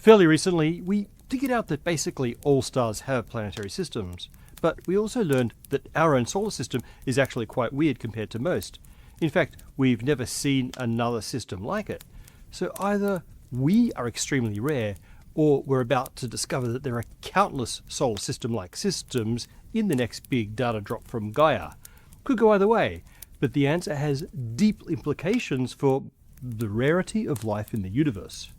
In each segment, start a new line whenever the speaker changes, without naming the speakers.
Fairly recently, we figured out that basically all stars have planetary systems, but we also learned that our own solar system is actually quite weird compared to most. In fact, we've never seen another system like it. So either we are extremely rare, or we're about to discover that there are countless solar system-like systems in the next big data drop from Gaia. Could go either way, but the answer has deep implications for the rarity of life in the universe.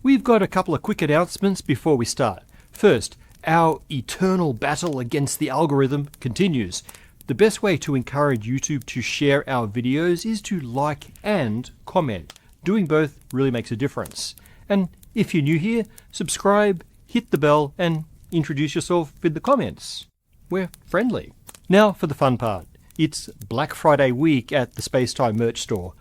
We've got a couple of quick announcements before we start. First, our eternal battle against the algorithm continues. The best way to encourage YouTube to share our videos is to like and comment. Doing both really makes a difference. And if you're new here, subscribe, hit the bell, and introduce yourself in the comments. We're friendly. Now for the fun part. It's Black Friday week at the Spacetime merch store.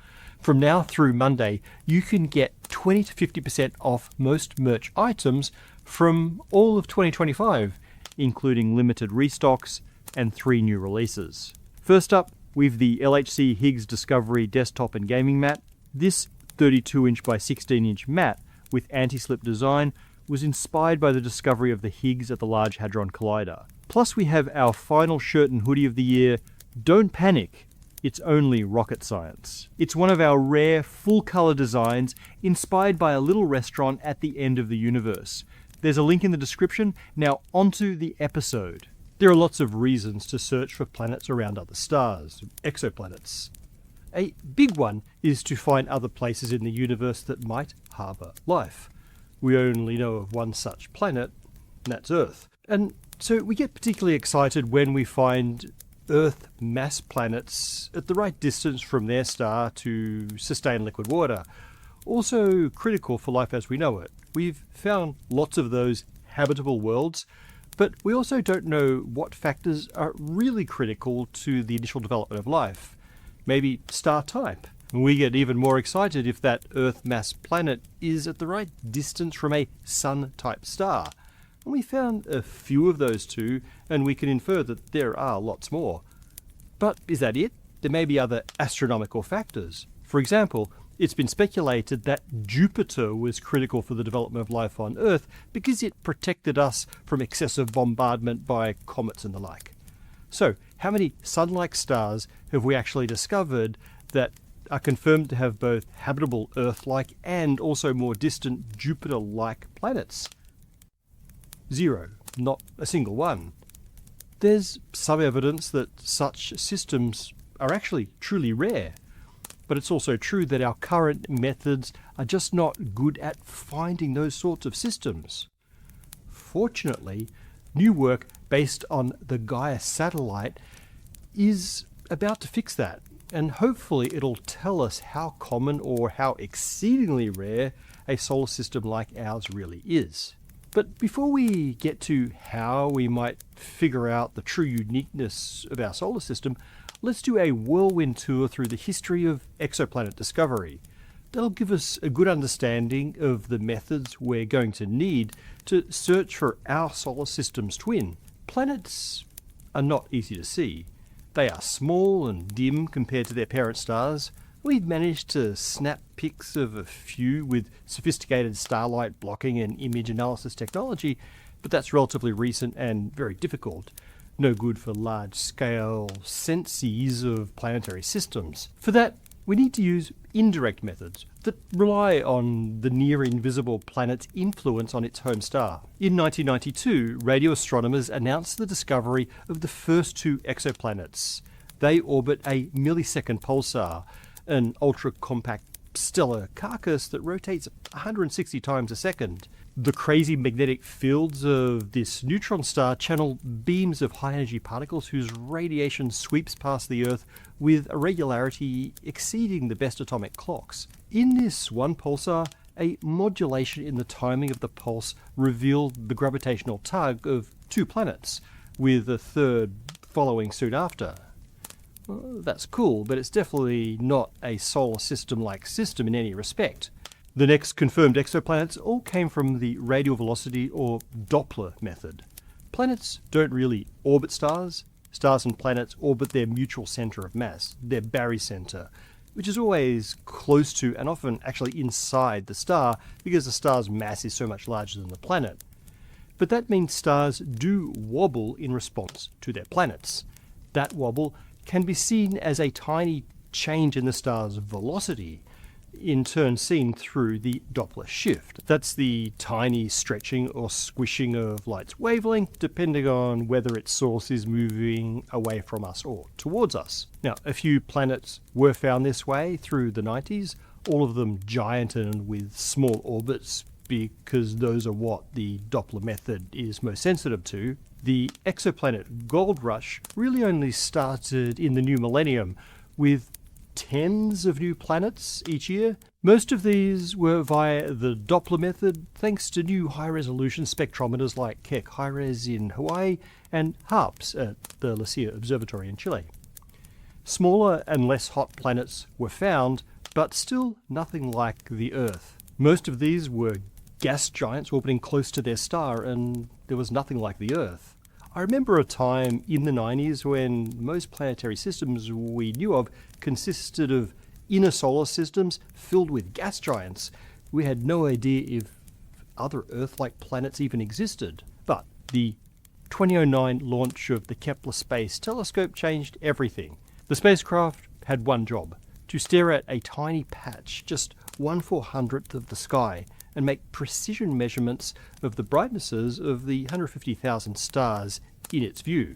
From now through Monday, you can get 20 to 50% off most merch items from all of 2025, including limited restocks and 3 new releases. First up, we've the LHC Higgs Discovery desktop and gaming mat. This 32-inch by 16-inch mat with anti-slip design was inspired by the discovery of the Higgs at the Large Hadron Collider. Plus we have our final shirt and hoodie of the year, Don't Panic, It's Only Rocket Science. It's one of our rare full-color designs inspired by a little restaurant at the end of the universe. There's a link in the description. Now onto the episode. There are lots of reasons to search for planets around other stars, exoplanets. A big one is to find other places in the universe that might harbour life. We only know of one such planet, and that's Earth. And so we get particularly excited when we find Earth mass planets at the right distance from their star to sustain liquid water. Also critical for life as we know it. We've found lots of those habitable worlds, but we also don't know what factors are really critical to the initial development of life. Maybe star type. We get even more excited if that Earth mass planet is at the right distance from a Sun-type star. And we found a few of those too, and we can infer that there are lots more. But is that it? There may be other astronomical factors. For example, it's been speculated that Jupiter was critical for the development of life on Earth because it protected us from excessive bombardment by comets and the like. So, how many Sun-like stars have we actually discovered that are confirmed to have both habitable Earth-like and also more distant Jupiter-like planets? 0. Not a single one. There's some evidence that such systems are actually truly rare, but it's also true that our current methods are just not good at finding those sorts of systems. Fortunately, new work based on the Gaia satellite is about to fix that, and hopefully it'll tell us how common or how exceedingly rare a solar system like ours really is. But before we get to how we might figure out the true uniqueness of our solar system, let's do a whirlwind tour through the history of exoplanet discovery. That'll give us a good understanding of the methods we're going to need to search for our solar system's twin. Planets are not easy to see. They are small and dim compared to their parent stars. We've managed to snap pics of a few with sophisticated starlight blocking and image analysis technology, but that's relatively recent and very difficult. No good for large-scale senses of planetary systems. For that, we need to use indirect methods that rely on the near-invisible planet's influence on its home star. In 1992, radio astronomers announced the discovery of the first 2 exoplanets. They orbit a millisecond pulsar, an ultra-compact stellar carcass that rotates 160 times a second. The crazy magnetic fields of this neutron star channel beams of high-energy particles whose radiation sweeps past the Earth with a regularity exceeding the best atomic clocks. In this one pulsar, a modulation in the timing of the pulse revealed the gravitational tug of 2 planets, with a third following soon after. Well, that's cool, but it's definitely not a solar system-like system in any respect. The next confirmed exoplanets all came from the radial velocity or Doppler method. Planets don't really orbit stars, Stars and planets orbit their mutual center of mass, their barycenter, which is always close to and often actually inside the star because the star's mass is so much larger than the planet. But that means stars do wobble in response to their planets. That wobble can be seen as a tiny change in the star's velocity, in turn seen through the Doppler shift. That's the tiny stretching or squishing of light's wavelength, depending on whether its source is moving away from us or towards us. Now, a few planets were found this way through the 90s, all of them giant and with small orbits, because those are what the Doppler method is most sensitive to. The exoplanet gold rush really only started in the new millennium, with tens of new planets each year. Most of these were via the Doppler method, thanks to new high-resolution spectrometers like Keck High-Res in Hawaii and HARPS at the Lucia Observatory in Chile. Smaller and less hot planets were found, but still nothing like the Earth. Most of these were gas giants orbiting close to their star, and there was nothing like the Earth. I remember a time in the 90s when most planetary systems we knew of consisted of inner solar systems filled with gas giants. We had no idea if other Earth-like planets even existed. But the 2009 launch of the Kepler Space Telescope changed everything. The spacecraft had one job: to stare at a tiny patch, just 1/400th of the sky, and make precision measurements of the brightnesses of the 150,000 stars in its view.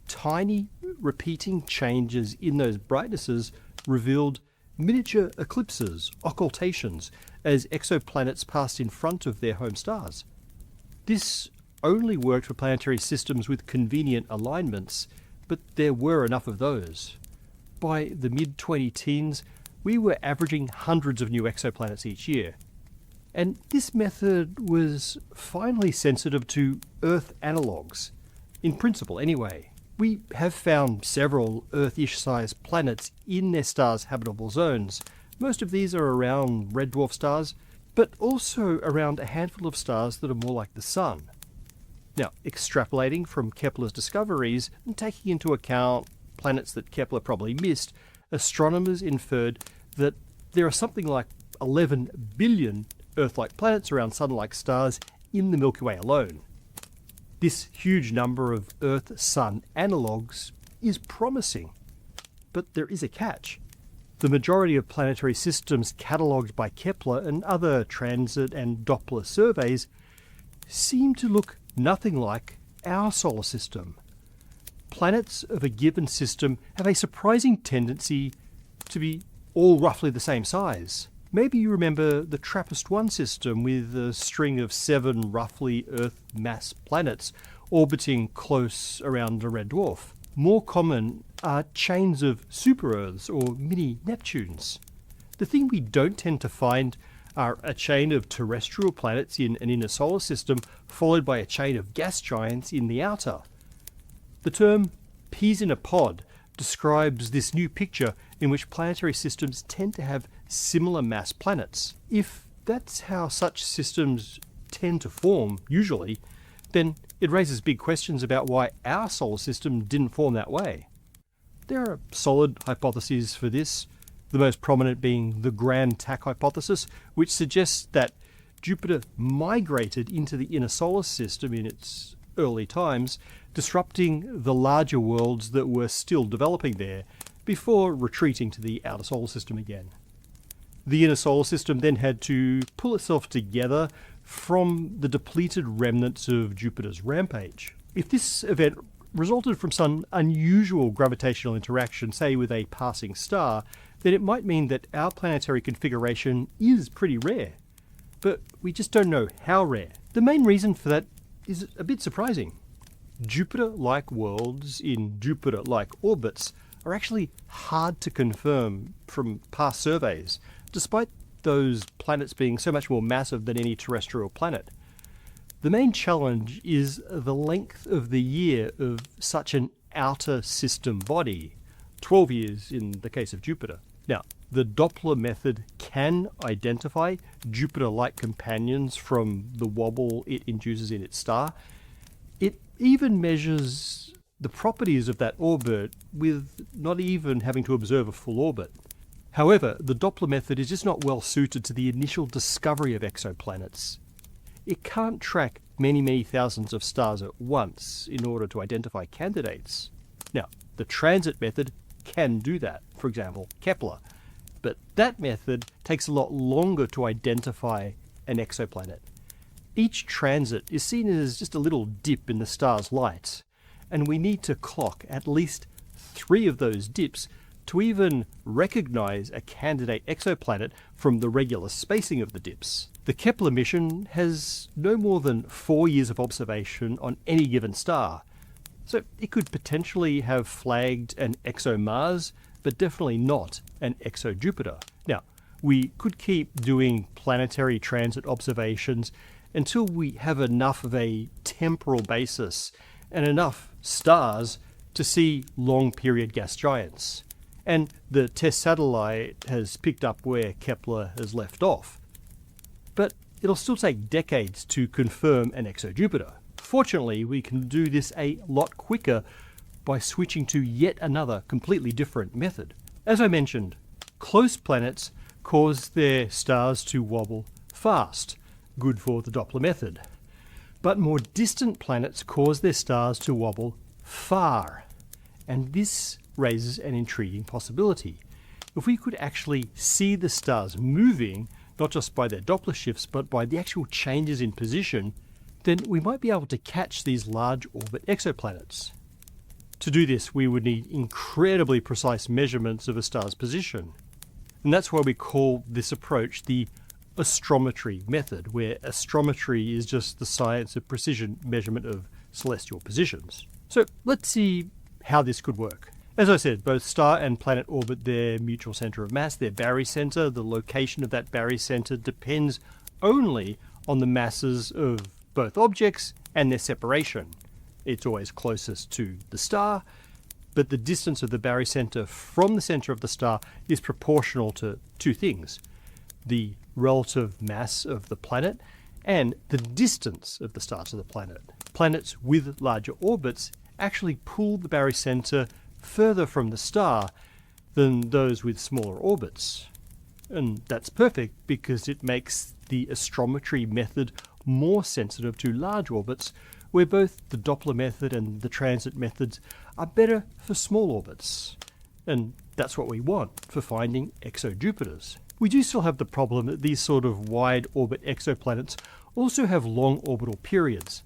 Tiny repeating changes in those brightnesses revealed miniature eclipses, occultations, as exoplanets passed in front of their home stars. This only worked for planetary systems with convenient alignments, but there were enough of those. By the mid-2010s, we were averaging hundreds of new exoplanets each year. And this method was finally sensitive to Earth analogues, in principle anyway. We have found several Earth-ish sized planets in their stars' habitable zones. Most of these are around red dwarf stars, but also around a handful of stars that are more like the Sun. Now, extrapolating from Kepler's discoveries and taking into account planets that Kepler probably missed, astronomers inferred that there are something like 11 billion Earth-like planets around Sun-like stars in the Milky Way alone. This huge number of Earth-Sun analogues is promising, but there is a catch. The majority of planetary systems catalogued by Kepler and other transit and Doppler surveys seem to look nothing like our solar system. Planets of a given system have a surprising tendency to be all roughly the same size. Maybe you remember the TRAPPIST-1 system with a string of 7 roughly Earth-mass planets orbiting close around a red dwarf. More common are chains of super-Earths or mini-Neptunes. The thing we don't tend to find are a chain of terrestrial planets in an inner solar system followed by a chain of gas giants in the outer. The term peas in a pod describes this new picture in which planetary systems tend to have similar mass planets. If that's how such systems tend to form, usually, then it raises big questions about why our solar system didn't form that way. There are solid hypotheses for this, the most prominent being the Grand Tack hypothesis, which suggests that Jupiter migrated into the inner solar system in its early times, disrupting the larger worlds that were still developing there, before retreating to the outer solar system again. The inner solar system then had to pull itself together from the depleted remnants of Jupiter's rampage. If this event resulted from some unusual gravitational interaction, say with a passing star, then it might mean that our planetary configuration is pretty rare. But we just don't know how rare. The main reason for that is a bit surprising. Jupiter-like worlds in Jupiter-like orbits are actually hard to confirm from past surveys, despite those planets being so much more massive than any terrestrial planet. The main challenge is the length of the year of such an outer system body, 12 years in the case of Jupiter. Now, the Doppler method can identify Jupiter-like companions from the wobble it induces in its star. It even measures the properties of that orbit with not even having to observe a full orbit. However, the Doppler method is just not well suited to the initial discovery of exoplanets. It can't track many thousands of stars at once in order to identify candidates. Now, the transit method can do that, for example, Kepler, but that method takes a lot longer to identify an exoplanet. Each transit is seen as just a little dip in the star's light, and we need to clock at least 3 of those dips to even recognize a candidate exoplanet from the regular spacing of the dips. The Kepler mission has no more than 4 years of observation on any given star, so it could potentially have flagged an exo-Mars, but definitely not an exo-Jupiter. Now, we could keep doing planetary transit observations until we have enough of a temporal basis and enough stars to see long-period gas giants. And the test satellite has picked up where Kepler has left off. But it'll still take decades to confirm an exo-Jupiter. Fortunately, we can do this a lot quicker by switching to yet another completely different method. As I mentioned, close planets cause their stars to wobble fast, good for the Doppler method. But more distant planets cause their stars to wobble far, and this raises an intriguing possibility. If we could actually see the stars moving, not just by their Doppler shifts, but by the actual changes in position, then we might be able to catch these large orbit exoplanets. To do this, we would need incredibly precise measurements of a star's position. And that's why we call this approach the astrometry method, where astrometry is just the science of precision measurement of celestial positions. So let's see how this could work. As I said, both star and planet orbit their mutual center of mass, their barycenter. The location of that barycenter depends only on the masses of both objects and their separation. It's always closest to the star, but the distance of the barycenter from the center of the star is proportional to 2 things: the relative mass of the planet and the distance of the star to the planet. Planets with larger orbits actually pull the barycenter further from the star than those with smaller orbits. And that's perfect because it makes the astrometry method more sensitive to large orbits, where both the Doppler method and the transit methods are better for small orbits. And that's what we want for finding exo-Jupiters. We do still have the problem that these sort of wide orbit exoplanets also have long orbital periods.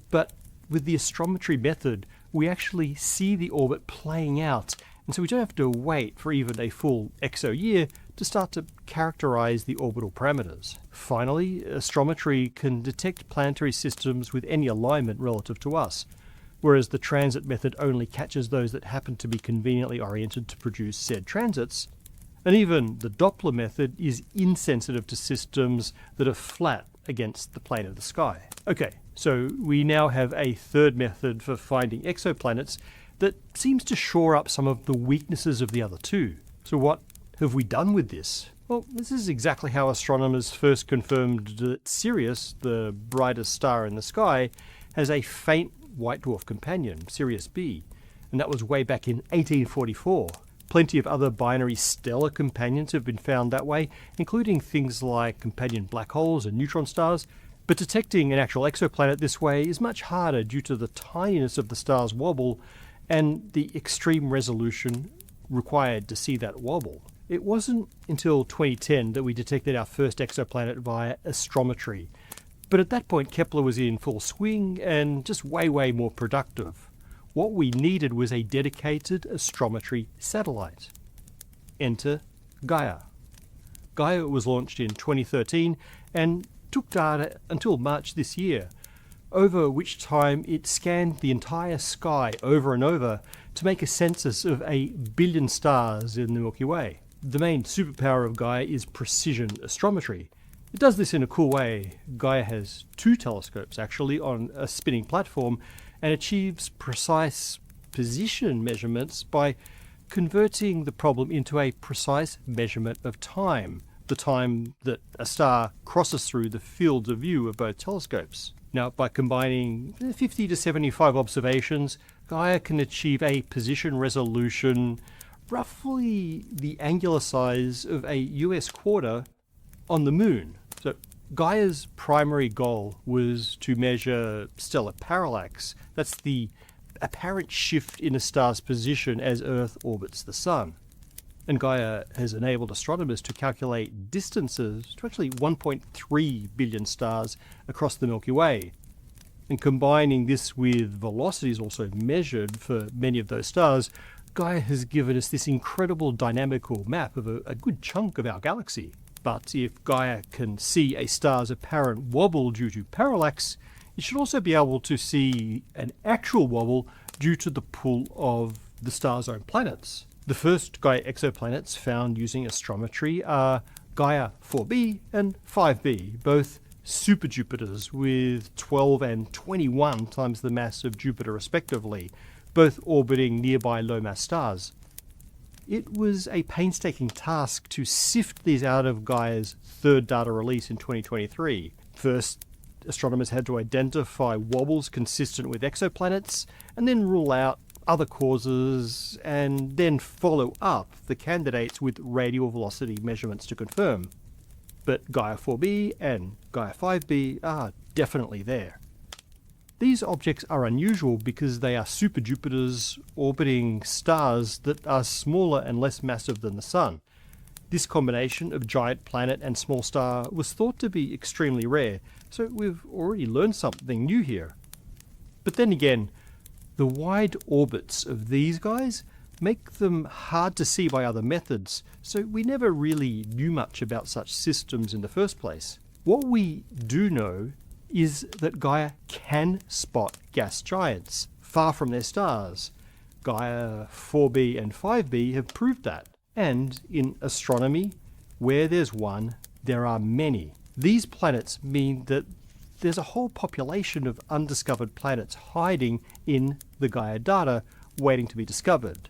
But with the astrometry method, we actually see the orbit playing out, and so we don't have to wait for even a full exo-year to start to characterize the orbital parameters. Finally, astrometry can detect planetary systems with any alignment relative to us, whereas the transit method only catches those that happen to be conveniently oriented to produce said transits. And even the Doppler method is insensitive to systems that are flat against the plane of the sky. Okay, so we now have a third method for finding exoplanets that seems to shore up some of the weaknesses of the other 2. So what have we done with this? Well, this is exactly how astronomers first confirmed that Sirius, the brightest star in the sky, has a faint white dwarf companion, Sirius B, and that was way back in 1844. Plenty of other binary stellar companions have been found that way, including things like companion black holes and neutron stars, but detecting an actual exoplanet this way is much harder due to the tininess of the star's wobble and the extreme resolution required to see that wobble. It wasn't until 2010 that we detected our first exoplanet via astrometry, but at that point Kepler was in full swing and just way more productive. What we needed was a dedicated astrometry satellite. Enter Gaia. Gaia was launched in 2013 and took data until March this year, over which time it scanned the entire sky over and over to make a census of 1 billion stars in the Milky Way. The main superpower of Gaia is precision astrometry. It does this in a cool way. Gaia has 2 telescopes actually on a spinning platform and achieves precise position measurements by converting the problem into a precise measurement of time, the time that a star crosses through the fields of view of both telescopes. Now, by combining 50 to 75 observations, Gaia can achieve a position resolution roughly the angular size of a US quarter on the moon. So Gaia's primary goal was to measure stellar parallax. That's the apparent shift in a star's position as Earth orbits the Sun. And Gaia has enabled astronomers to calculate distances to actually 1.3 billion stars across the Milky Way. And combining this with velocities also measured for many of those stars, Gaia has given us this incredible dynamical map of a good chunk of our galaxy. But if Gaia can see a star's apparent wobble due to parallax, it should also be able to see an actual wobble due to the pull of the star's own planets. The first Gaia exoplanets found using astrometry are Gaia 4b and 5b, both superjupiters with 12 and 21 times the mass of Jupiter respectively, both orbiting nearby low-mass stars. It was a painstaking task to sift these out of Gaia's third data release in 2023. First, astronomers had to identify wobbles consistent with exoplanets, and then rule out other causes, and then follow up the candidates with radial velocity measurements to confirm. But Gaia 4b and Gaia 5b are definitely there. These objects are unusual because they are superjupiters orbiting stars that are smaller and less massive than the Sun. This combination of giant planet and small star was thought to be extremely rare, so we've already learned something new here. But then again, the wide orbits of these guys make them hard to see by other methods, so we never really knew much about such systems in the first place. What we do know is that Gaia can spot gas giants far from their stars. Gaia 4b and 5b have proved that. And in astronomy, where there's one, there are many. These planets mean that there's a whole population of undiscovered planets hiding in the Gaia data waiting to be discovered.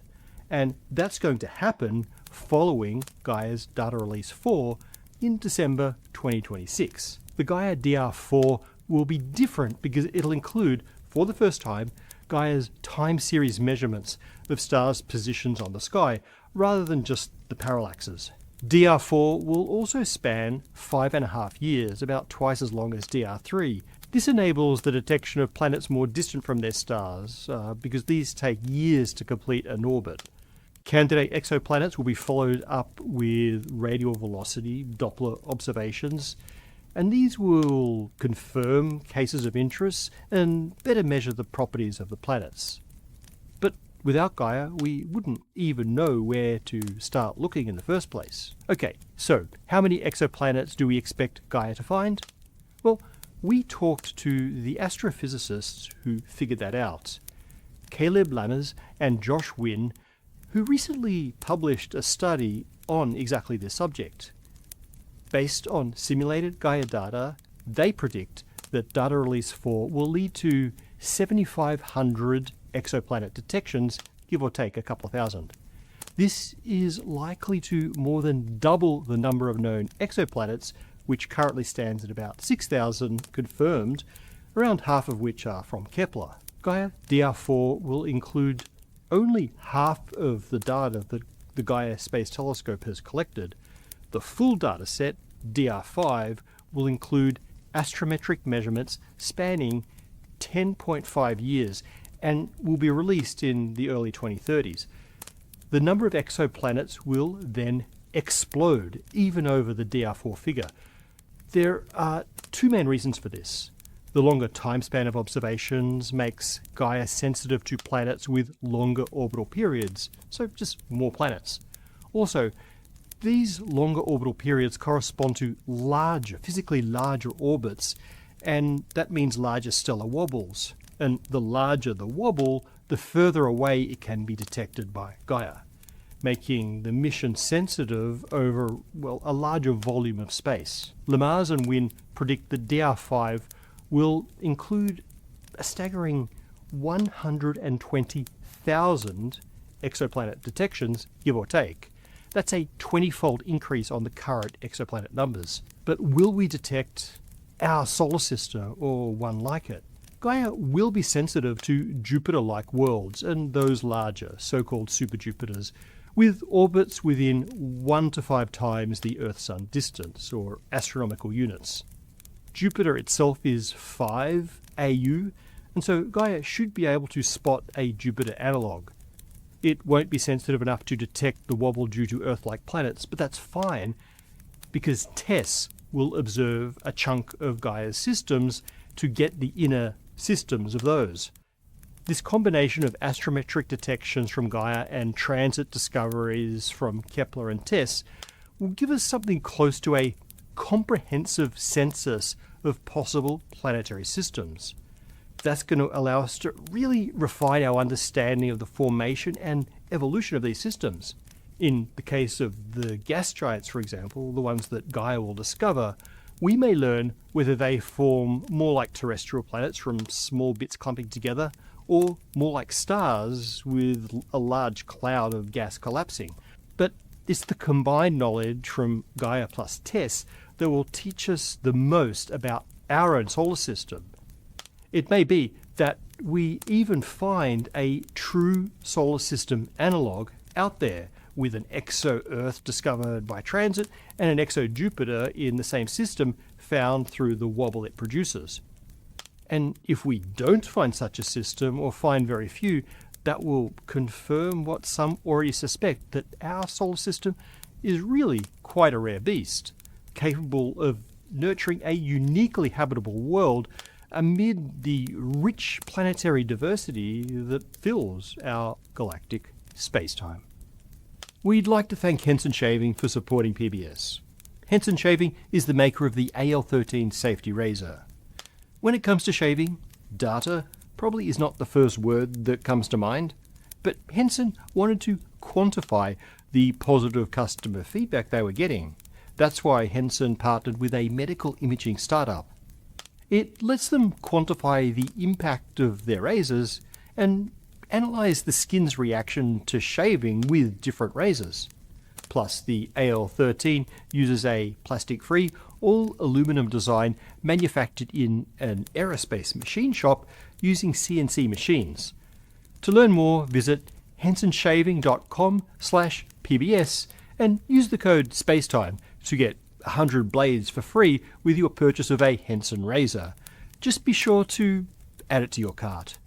And that's going to happen following Gaia's Data Release 4 in December 2026. The Gaia DR4 will be different because it'll include, for the first time, Gaia's time series measurements of stars' positions on the sky, rather than just the parallaxes. DR4 will also span 5.5 years, about twice as long as DR3. This enables the detection of planets more distant from their stars, because these take years to complete an orbit. Candidate exoplanets will be followed up with radial velocity Doppler observations, and these will confirm cases of interest and better measure the properties of the planets. But without Gaia, we wouldn't even know where to start looking in the first place. Okay, so how many exoplanets do we expect Gaia to find? Well, we talked to the astrophysicists who figured that out, Caleb Lammers and Josh Wynn, who recently published a study on exactly this subject. Based on simulated Gaia data, they predict that Data Release 4 will lead to 7,500 exoplanet detections, give or take a couple of thousand. This is likely to more than double the number of known exoplanets, which currently stands at about 6,000 confirmed, around half of which are from Kepler. Gaia DR4 will include only half of the data that the Gaia Space Telescope has collected. The full data set, DR5, will include astrometric measurements spanning 10.5 years and will be released in the early 2030s. The number of exoplanets will then explode, even over the DR4 figure. There are two main reasons for this. The longer time span of observations makes Gaia sensitive to planets with longer orbital periods, so just more planets. Also, these longer orbital periods correspond to larger, physically larger orbits, and that means larger stellar wobbles. And the larger the wobble, the further away it can be detected by Gaia, making the mission sensitive over, well, a larger volume of space. Lammers and Wynn predict that DR5 will include a staggering 120,000 exoplanet detections, give or take. That's a 20-fold increase on the current exoplanet numbers. But will we detect our solar sister or one like it? Gaia will be sensitive to Jupiter-like worlds and those larger, so-called super-Jupiters, with orbits within 1 to 5 times the Earth-Sun distance, or astronomical units. Jupiter itself is 5 AU, and so Gaia should be able to spot a Jupiter analogue. It won't be sensitive enough to detect the wobble due to Earth-like planets, but that's fine, because TESS will observe a chunk of Gaia's systems to get the inner systems of those. This combination of astrometric detections from Gaia and transit discoveries from Kepler and TESS will give us something close to a comprehensive census of possible planetary systems. That's going to allow us to really refine our understanding of the formation and evolution of these systems. In the case of the gas giants, for example, the ones that Gaia will discover, we may learn whether they form more like terrestrial planets from small bits clumping together, or more like stars with a large cloud of gas collapsing. But it's the combined knowledge from Gaia plus TESS that will teach us the most about our own solar system. It may be that we even find a true solar system analogue out there, with an exo-Earth discovered by transit and an exo-Jupiter in the same system found through the wobble it produces. And if we don't find such a system, or find very few, that will confirm what some already suspect, that our solar system is really quite a rare beast, capable of nurturing a uniquely habitable world amid the rich planetary diversity that fills our galactic space-time. We'd like to thank Henson Shaving for supporting PBS. Henson Shaving is the maker of the AL13 safety razor. When it comes to shaving, data probably is not the first word that comes to mind, but Henson wanted to quantify the positive customer feedback they were getting. That's why Henson partnered with a medical imaging startup. It lets them quantify the impact of their razors and analyze the skin's reaction to shaving with different razors. Plus, the AL13 uses a plastic-free, all-aluminum design manufactured in an aerospace machine shop using CNC machines. To learn more, visit hensonshaving.com/PBS and use the code SPACETIME to get 100 blades for free with your purchase of a Henson razor. Just be sure to add it to your cart.